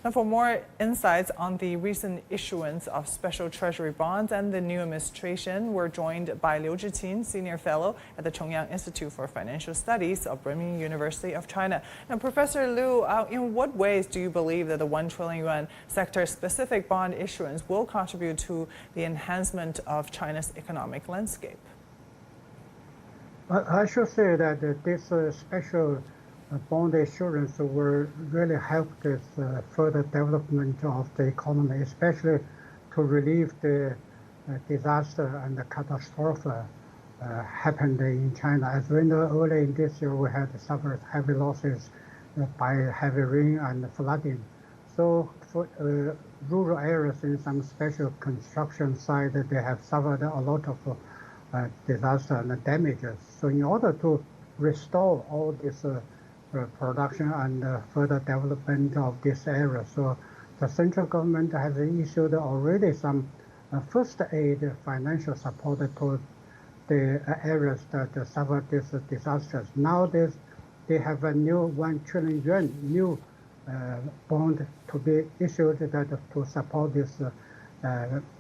Now, for more insights on the recent issuance of special treasury bonds and the new administration, we're joined by Liu Zhiqin, Senior Fellow at the Chongyang Institute for Financial Studies of Renmin University of China. Now, Professor Liu, in what ways do you believe that the 1 trillion yuan sector-specific bond issuance will contribute to the enhancement of China's economic landscape? I should say that this special bond issuance will really help this further development of the economy, especially to relieve the disaster and the catastrophe happened in China. As we know, early in this year, we had suffered heavy losses by heavy rain and flooding. So for rural areas in some special construction site, they have suffered a lot of disaster and damages. So in order to restore all this production and further development of this area, so the central government has issued already some first aid financial support to the areas that suffered these disasters. Now they have a new 1 trillion yuan new bond to be issued to support this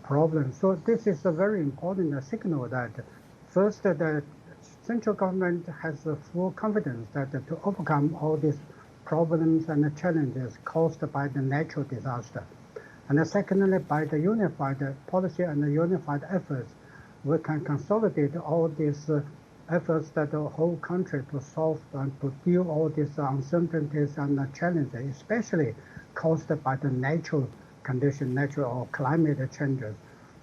problem. So this is a very important signal that first the central government has full confidence that to overcome all these problems and challenges caused by the natural disaster. And secondly, by the unified policy and the unified efforts, we can consolidate all these efforts that the whole country to solve and to deal all these uncertainties and challenges, especially caused by the natural condition, natural or climate changes.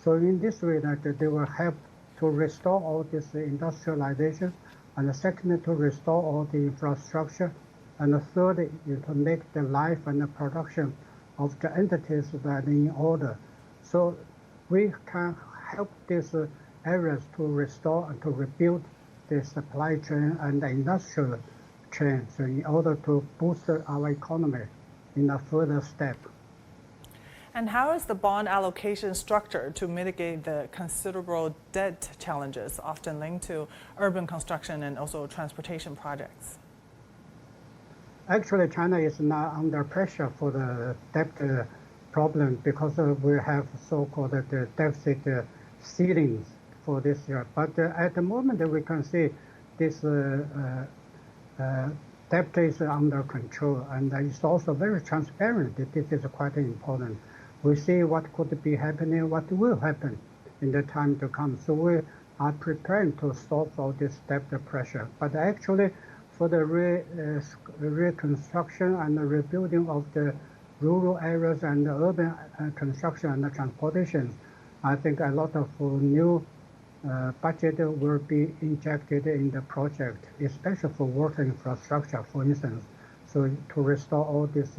So in this way, that they will help to restore all this industrialization, and secondly, to restore all the infrastructure, and thirdly, to make the life and the production of the entities that in order. So we can help these areas to restore and to rebuild the supply chain and the industrial chain, so in order to boost our economy in a further step. And how is the bond allocation structured to mitigate the considerable debt challenges often linked to urban construction and also transportation projects? Actually, China is now under pressure for the debt problem because we have so-called deficit ceilings for this year. But at the moment, we can see this debt is under control, and it's also very transparent. This is quite important. We see what could be happening, what will happen in the time to come. So we are preparing to solve all this debt pressure. But actually, for the reconstruction and the rebuilding of the rural areas and the urban construction and the transportation, I think a lot of new budget will be injected in the project, especially for water infrastructure, for instance, so to restore all this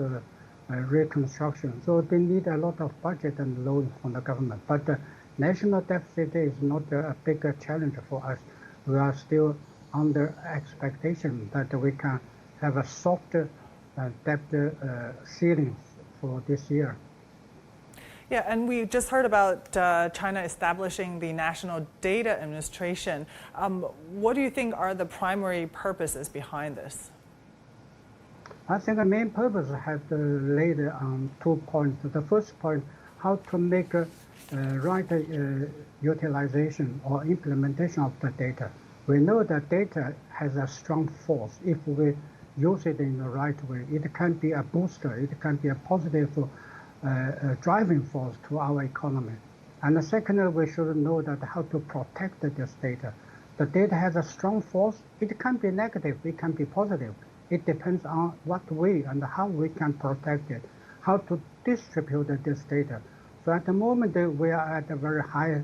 reconstruction. So they need a lot of budget and loan from the government. But the national deficit is not a big challenge for us. We are still under expectation that we can have a softer debt ceilings for this year. Yeah, and we just heard about China establishing the National Data Administration. What do you think are the primary purposes behind this? I think the main purpose has laid on 2 points. The first point, how to make right utilization or implementation of the data. We know that data has a strong force. If we use it in the right way, it can be a booster, it can be a positive driving force to our economy. And secondly, we should know that how to protect this data. The data has a strong force. It can be negative, it can be positive. It depends on what way and how we can protect it, how to distribute this data. So at the moment, we are at a very high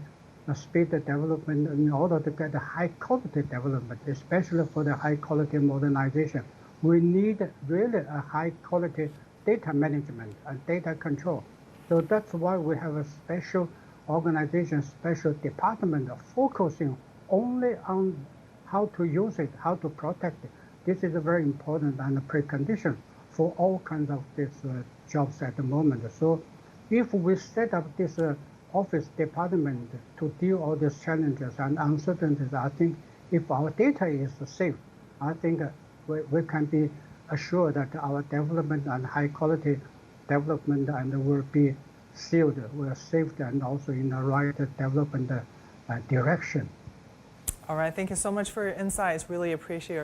speed development in order to get a high quality development, especially for the high quality modernization. We need really a high quality data management and data control. So that's why we have a special organization, special department focusing only on how to use it, how to protect it. This is a very important and a precondition for all kinds of these jobs at the moment. So if we set up this office department to deal all these challenges and uncertainties, I think if our data is safe, I think we can be assured that our development and high quality development and will be sealed, will saved, and also in the right development direction. All right, thank you so much for your insights. Really appreciate